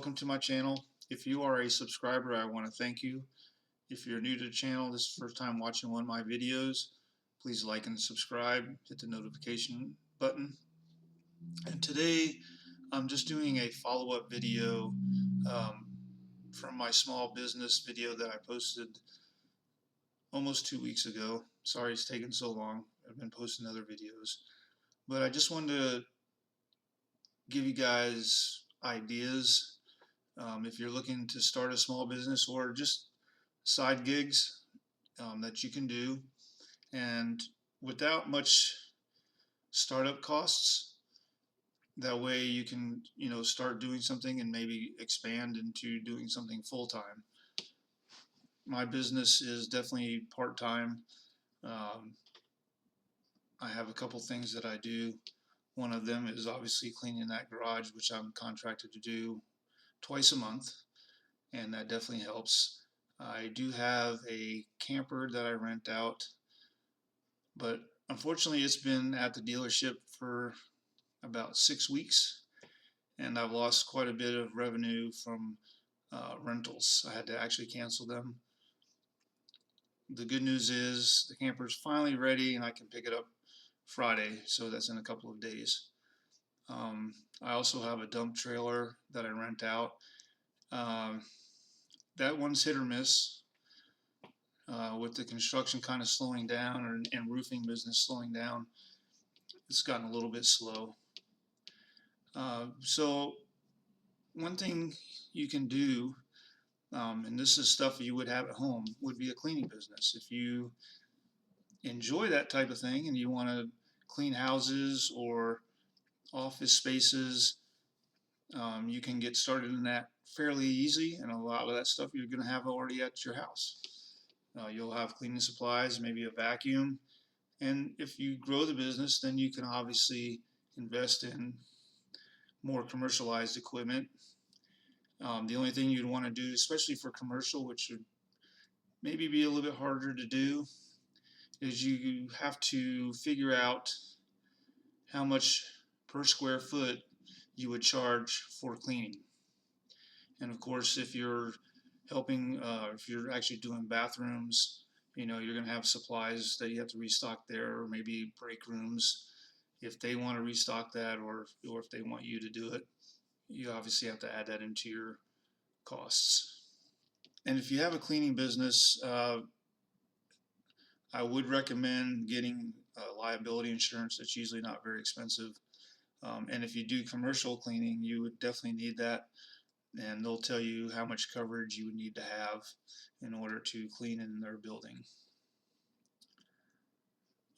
welcome to my channel. If you are a subscriber, I want to thank you. If you're new to the channel, this is the first time watching one of my videos, please like and subscribe, hit the notification button. And today I'm just doing a follow-up video um, from my small business video that I posted almost 2 weeks ago. Sorry it's taken so long. I've been posting other videos. But I just wanted to give you guys ideas if you're looking to start a small business or just side gigs that you can do, and without much startup costs. That way you can, start doing something and maybe expand into doing something full time. My business is definitely part time. Um, I have a couple things that I do. One of them is obviously cleaning that garage, which I'm contracted to do twice a month, and that definitely helps. I do have a camper that I rent out, but unfortunately it's been at the dealership for about 6 weeks, and I've lost quite a bit of revenue from rentals. I had to actually cancel them. The good news is the camper is finally ready and I can pick it up Friday, so that's in a couple of days. I also have a dump trailer that I rent out. Um, that one's hit or miss. With the construction kind of slowing down and roofing business slowing down, it's gotten a little bit slow. So one thing you can do, and this is stuff you would have at home, would be a cleaning business. If you enjoy that type of thing and you want to clean houses or office spaces, you can get started in that fairly easy, and a lot of that stuff you're going to have already at your house. You'll have cleaning supplies, maybe a vacuum, and if you grow the business, then you can obviously invest in more commercialized equipment. The only thing you'd want to do, especially for commercial, which would maybe be a little bit harder to do, is you have to figure out how much per square foot you would charge for cleaning. And of course, if you're if you're actually doing bathrooms, you're going to have supplies that you have to restock there, or maybe break rooms if they want to restock that, or if they want you to do it. You obviously have to add that into your costs. And if you have a cleaning business, I would recommend getting liability insurance. That's usually not very expensive. And if you do commercial cleaning, you would definitely need that. And they'll tell you how much coverage you would need to have in order to clean in their building.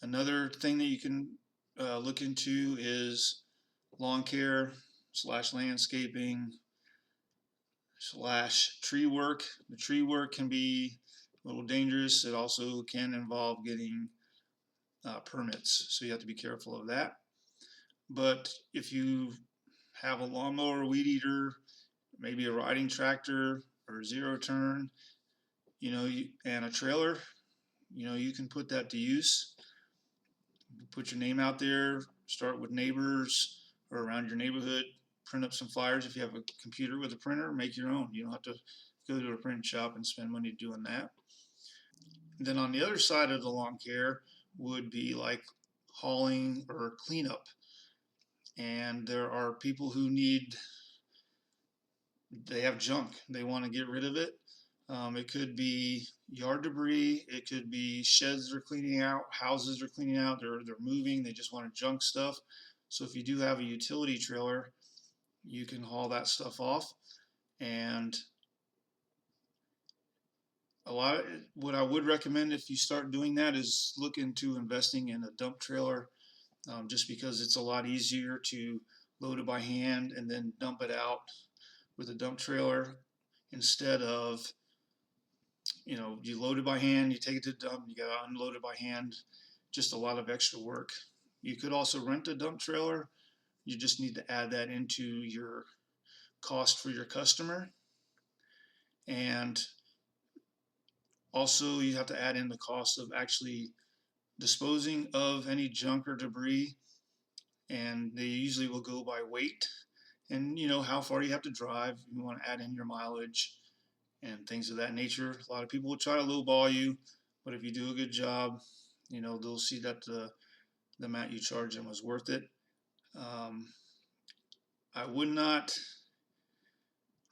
Another thing that you can look into is lawn care / landscaping / tree work. The tree work can be a little dangerous. It also can involve getting permits, so you have to be careful of that. But if you have a lawnmower, weed eater, maybe a riding tractor or a zero turn, and a trailer, you can put that to use. Put your name out there, start with neighbors or around your neighborhood, print up some flyers. If you have a computer with a printer, make your own. You don't have to go to a print shop and spend money doing that. And then on the other side of the lawn care would be like hauling or cleanup. And there are people who they have junk. They want to get rid of it. It could be yard debris. It could be sheds they're cleaning out, houses they're cleaning out. They're moving. They just want to junk stuff. So if you do have a utility trailer, you can haul that stuff off. And what I would recommend if you start doing that is look into investing in a dump trailer, just because it's a lot easier to load it by hand and then dump it out with a dump trailer instead of you load it by hand, you take it to the dump, you got to unload it by hand. Just a lot of extra work. You could also rent a dump trailer. You just need to add that into your cost for your customer. And also you have to add in the cost of actually disposing of any junk or debris. And they usually will go by weight. and you know how far you have to drive. You want to add in your mileage and things of that nature. A lot of people will try to lowball you, but if you do a good job, you know they'll see that the amount you charge them was worth it. Um, I would not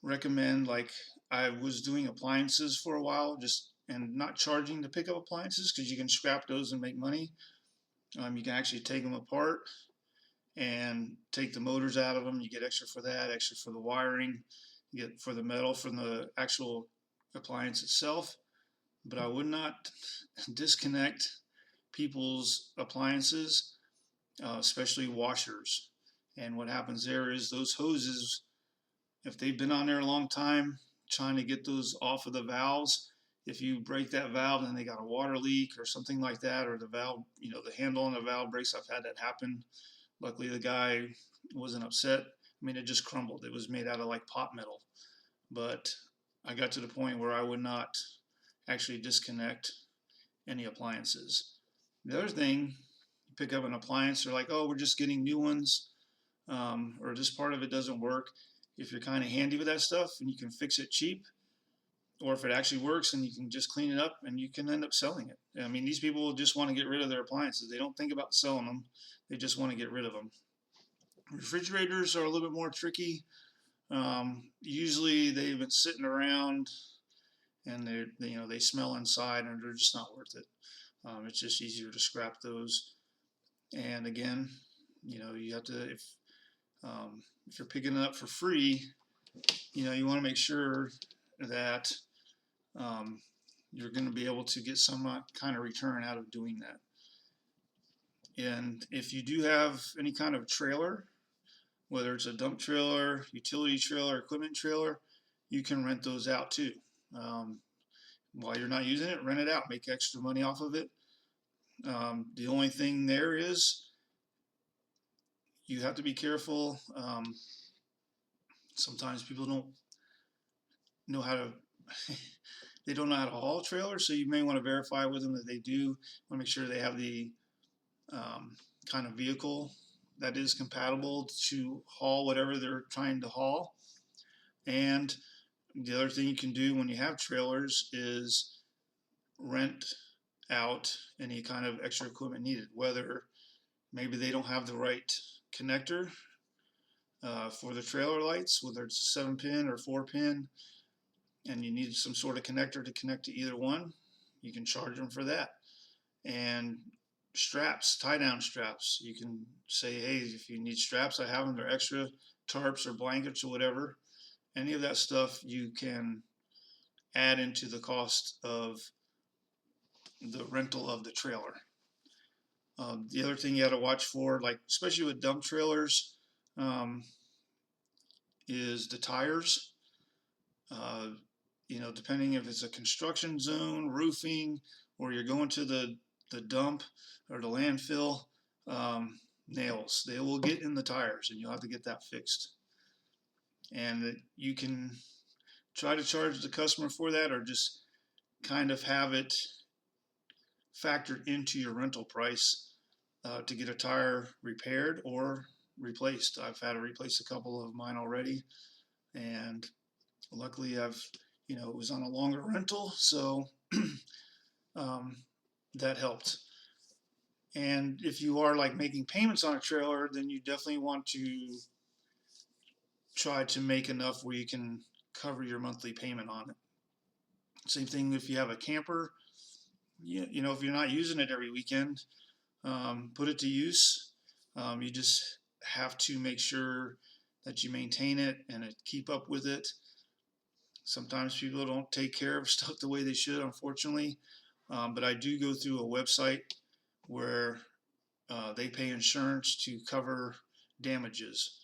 recommend, like, I was doing appliances for a while, just and not charging to pick up appliances because you can scrap those and make money. You can actually take them apart and take the motors out of them. You get extra for that, extra for the wiring, you get for the metal from the actual appliance itself. But I would not disconnect people's appliances, especially washers. And what happens there is those hoses, if they've been on there a long time, trying to get those off of the valves, if you break that valve and they got a water leak or something like that, or the valve, you know, the handle on the valve breaks, I've had that happen. Luckily, the guy wasn't upset. I mean, it just crumbled. It was made out of like pot metal. But I got to the point where I would not actually disconnect any appliances. The other thing, you pick up an appliance, they're like, oh, we're just getting new ones, or this part of it doesn't work. If you're kind of handy with that stuff and you can fix it cheap, or if it actually works and you can just clean it up and you can end up selling it. I mean, these people just want to get rid of their appliances. They don't think about selling them. They just want to get rid of them. Refrigerators are a little bit more tricky. Usually they've been sitting around and they smell inside and they're just not worth it. It's just easier to scrap those. And again, you have to, if you're picking it up for free, you want to make sure that you're going to be able to get some kind of return out of doing that. And if you do have any kind of trailer, whether it's a dump trailer, utility trailer, equipment trailer, you can rent those out too. While you're not using it, rent it out, make extra money off of it. The only thing there is you have to be careful. Sometimes people don't know how to they don't know how to haul trailers, so you may want to verify with them that they do. Want to make sure they have the kind of vehicle that is compatible to haul whatever they're trying to haul. And the other thing you can do when you have trailers is rent out any kind of extra equipment needed, whether maybe they don't have the right connector for the trailer lights, whether it's a 7-pin or 4-pin, and you need some sort of connector to connect to either one, you can charge them for that. And straps, tie-down straps, you can say, hey, if you need straps, I have them. They're extra tarps or blankets or whatever. Any of that stuff you can add into the cost of the rental of the trailer. The other thing you got to watch for, like especially with dump trailers, is the tires. Depending if it's a construction zone, roofing, or you're going to the dump or the landfill, nails, they will get in the tires and you'll have to get that fixed. And you can try to charge the customer for that, or just kind of have it factored into your rental price to get a tire repaired or replaced. I've had to replace a couple of mine already, and luckily it was on a longer rental, so that helped. And if you are like making payments on a trailer, then you definitely want to try to make enough where you can cover your monthly payment on it. Same thing if you have a camper. If you're not using it every weekend, put it to use. You just have to make sure that you maintain it and keep up with it. Sometimes people don't take care of stuff the way they should, unfortunately. But I do go through a website where they pay insurance to cover damages.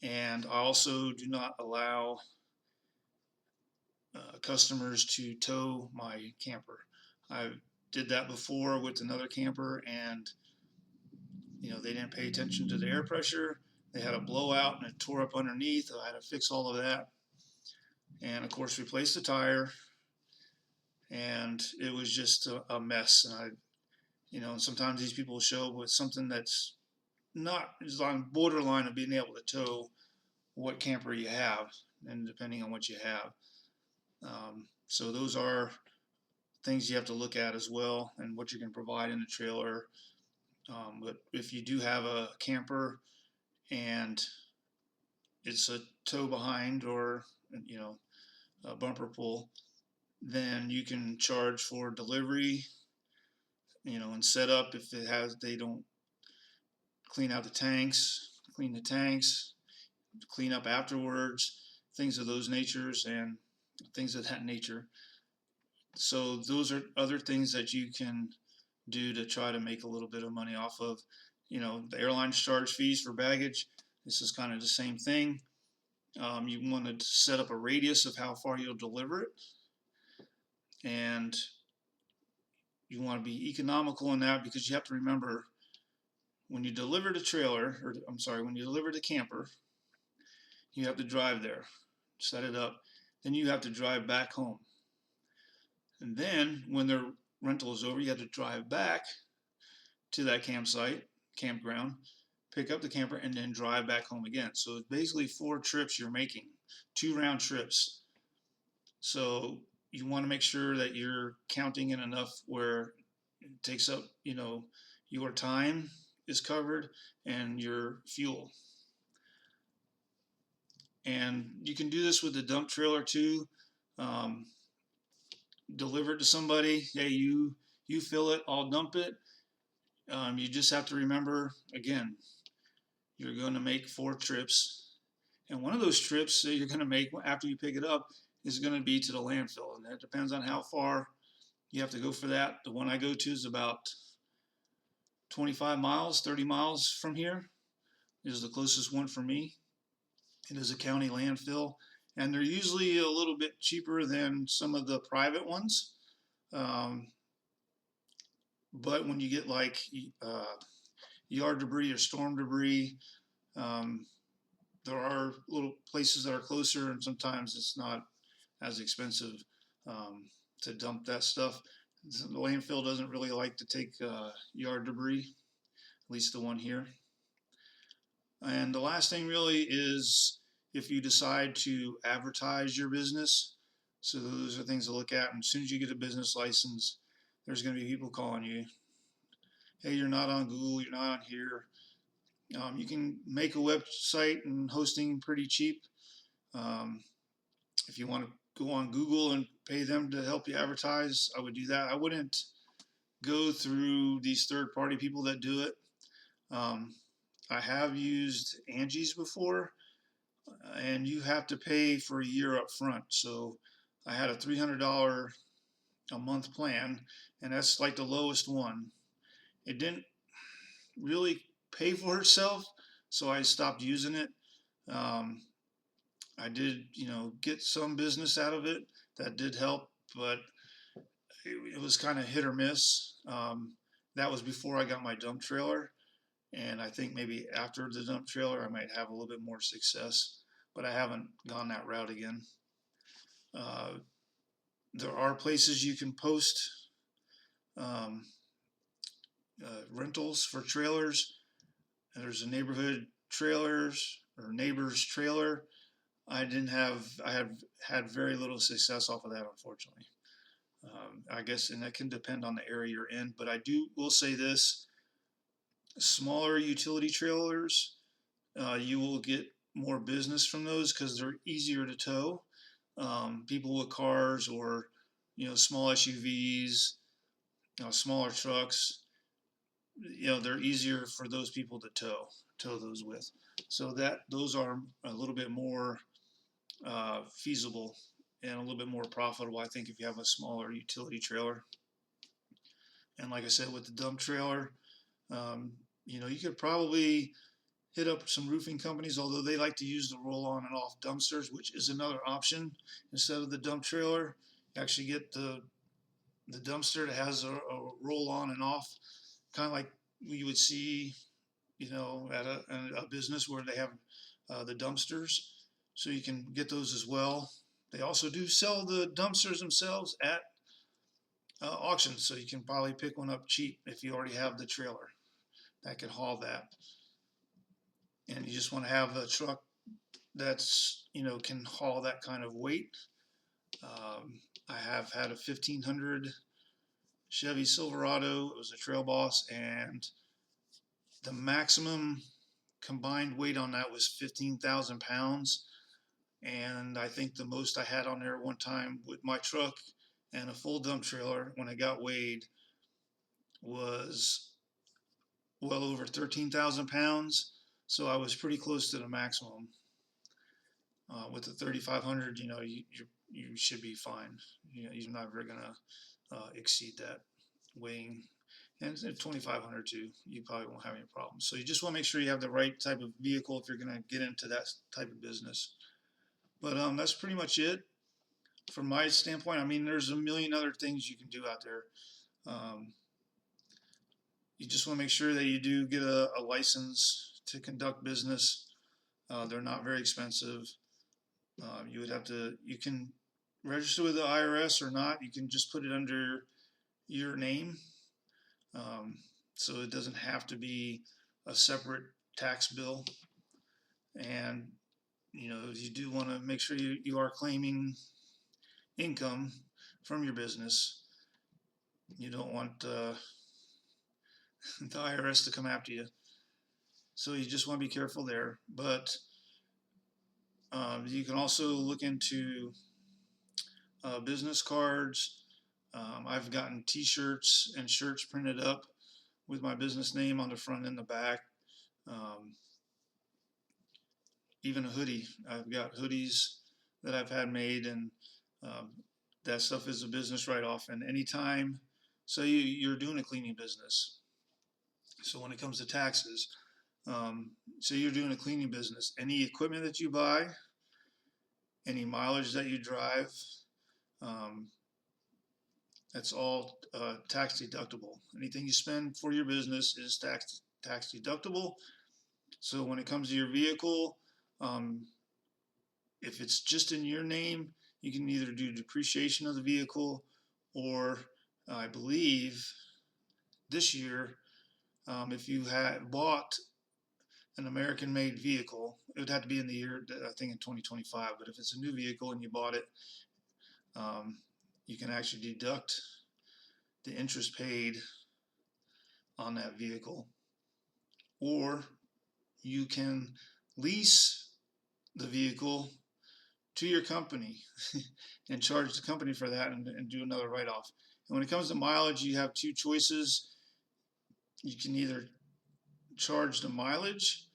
And I also do not allow customers to tow my camper. I did that before with another camper, and they didn't pay attention to the air pressure. They had a blowout and it tore up underneath. I had to fix all of that, and of course replace the tire, and it was just a mess. And and sometimes these people show up with something that's not is on borderline of being able to tow, what camper you have, and depending on what you have. So those are things you have to look at as well, and what you can provide in the trailer. But if you do have a camper and it's a tow behind, or a bumper pull, then you can charge for delivery, and set up if they don't clean out the tanks, clean the tanks, clean up afterwards, things of those natures and things of that nature. So those are other things that you can do to try to make a little bit of money off of. The airlines charge fees for baggage. This is kind of the same thing. You want to set up a radius of how far you'll deliver it, and you want to be economical in that, because you have to remember, when you deliver the trailer, or I'm sorry, when you deliver the camper, you have to drive there, set it up, then you have to drive back home. And then when the rental is over, you have to drive back to that campground, pick up the camper, and then drive back home again. So it's basically 4 trips you're making, 2 round trips. So you want to make sure that you're counting in enough where it takes up, your time is covered and your fuel. And you can do this with the dump trailer too. Deliver it to somebody. Hey, you fill it, I'll dump it. You just have to remember, again, you're going to make 4 trips, and one of those trips that you're going to make after you pick it up is going to be to the landfill, and that depends on how far you have to go for that. The one I go to is about 25 miles, 30 miles from here. It is the closest one for me. It is a county landfill, and they're usually a little bit cheaper than some of the private ones. But when you get like yard debris or storm debris, there are little places that are closer, and sometimes it's not as expensive to dump that stuff. The landfill doesn't really like to take yard debris, at least the one here. And the last thing really is if you decide to advertise your business. So those are things to look at. And as soon as you get a business license, there's going to be people calling you. Hey, you're not on Google, you're not on here. You can make a website and hosting pretty cheap. If you want to go on Google and pay them to help you advertise, I would do that. I wouldn't go through these third-party people that do it. I have used Angie's before, and you have to pay for a year up front. So I had a $300 a month plan, and that's like the lowest one. It didn't really pay for itself, so I stopped using it. I did, get some business out of it. That did help, but it was kind of hit or miss. That was before I got my dump trailer, and I think maybe after the dump trailer I might have a little bit more success, but I haven't gone that route again. There are places you can post rentals for trailers. There's a neighborhood trailers or neighbor's trailer. I have had very little success off of that, unfortunately. I guess, and that can depend on the area you're in, but will say this: smaller utility trailers, you will get more business from those because they're easier to tow. People with cars or small SUVs, smaller trucks, they're easier for those people to tow those with. So those are a little bit more feasible and a little bit more profitable, I think, if you have a smaller utility trailer. And like I said, with the dump trailer, you could probably hit up some roofing companies, although they like to use the roll-on and off dumpsters, which is another option. Instead of the dump trailer, you actually get the dumpster that has a roll-on and off, kind of like you would see, at a business where they have the dumpsters. So you can get those as well. They also do sell the dumpsters themselves at auctions, so you can probably pick one up cheap if you already have the trailer that can haul that. And you just want to have a truck that's, can haul that kind of weight. I have had a 1500 Chevy Silverado. It was a Trail Boss, and the maximum combined weight on that was 15,000 pounds. And I think the most I had on there one time with my truck and a full dump trailer when I got weighed was well over 13,000 pounds. So I was pretty close to the maximum. With the 3,500, you should be fine. You're never gonna exceed that weighing. And 2,500 too, you probably won't have any problems. So you just want to make sure you have the right type of vehicle if you're going to get into that type of business. But that's pretty much it from my standpoint. I mean, there's a million other things you can do out there. You just want to make sure that you do get a license to conduct business. They're not very expensive. You can register with the IRS or not. You can just put it under your name. So it doesn't have to be a separate tax bill. And you do want to make sure you are claiming income from your business. You don't want the IRS to come after you. So you just want to be careful there. But you can also look into business cards. I've gotten t-shirts and shirts printed up with my business name on the front and the back. Even a hoodie. I've got hoodies that I've had made, and that stuff is a business write-off. And anytime, so you're doing a cleaning business. So when it comes to taxes, so you're doing a cleaning business. Any equipment that you buy, any mileage that you drive, that's all tax deductible. Anything you spend for your business is tax deductible. So when it comes to your vehicle, if it's just in your name, you can either do depreciation of the vehicle, or I believe this year, if you had bought an American-made vehicle, it would have to be in the year, I think in 2025, but if it's a new vehicle and you bought it, you can actually deduct the interest paid on that vehicle, or you can lease the vehicle to your company and charge the company for that and do another write-off. And when it comes to mileage, you have two choices. You can either charge the mileage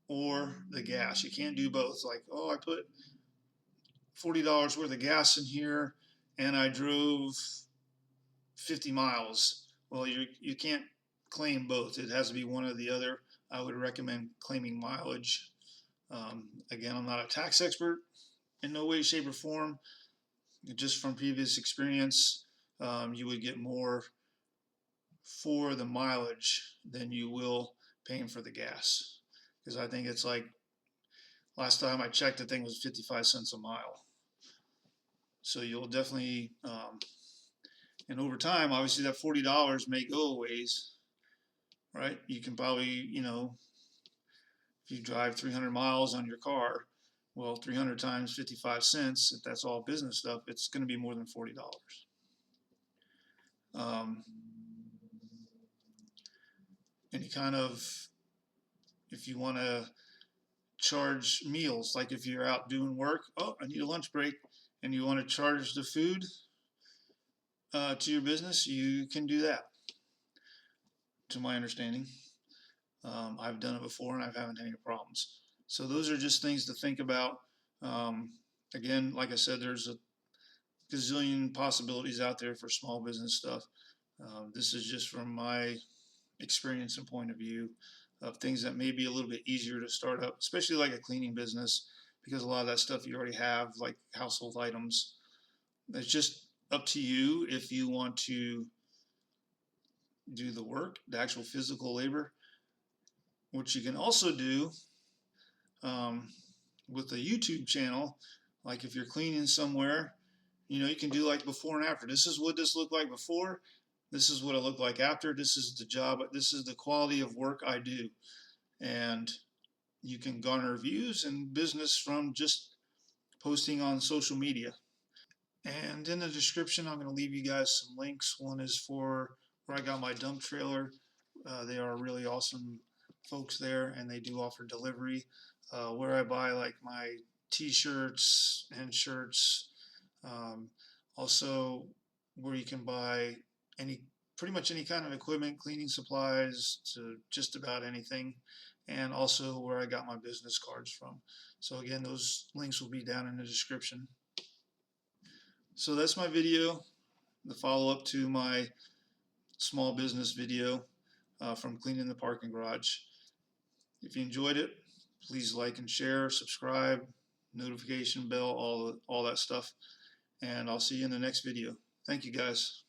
or the gas. You can't do both. Like, oh, I put $40 worth of gas in here and I drove 50 miles. Well, you can't claim both. It has to be one or the other. I would recommend claiming mileage. Again, I'm not a tax expert in no way, shape, or form. Just from previous experience, you would get more for the mileage than you will paying for the gas. Because I think it's like, last time I checked, the thing was 55 cents a mile. So you'll definitely, and over time, obviously that $40 may go a ways, right? You can probably, if you drive 300 miles on your car, well, 300 times 55 cents, if that's all business stuff, it's going to be more than $40. Any kind of, if you want to charge meals, like if you're out doing work, oh, I need a lunch break, and you want to charge the food to your business, you can do that, to my understanding. I've done it before and I haven't had any problems. So those are just things to think about. Again, like I said, there's a gazillion possibilities out there for small business stuff. This is just from my experience and point of view of things that may be a little bit easier to start up, especially like a cleaning business, because a lot of that stuff you already have, like household items. It's just up to you if you want to do the work, the actual physical labor. What you can also do with a YouTube channel, like if you're cleaning somewhere, you can do like before and after. This is what this looked like before. This is what it looked like after. This is the job. This is the quality of work I do. And you can garner views and business from just posting on social media. And in the description, I'm going to leave you guys some links. One is for where I got my dump trailer. They are really awesome folks there, and they do offer delivery. Where I buy like my t-shirts and shirts. Um, Also, where you can buy pretty much any kind of equipment, cleaning supplies to just about anything, and also where I got my business cards from. So again, those links will be down in the description. So that's my video, the follow-up to my small business video from cleaning the parking garage. If you enjoyed it, please like and share, subscribe, notification bell, all that stuff, and I'll see you in the next video. Thank you guys.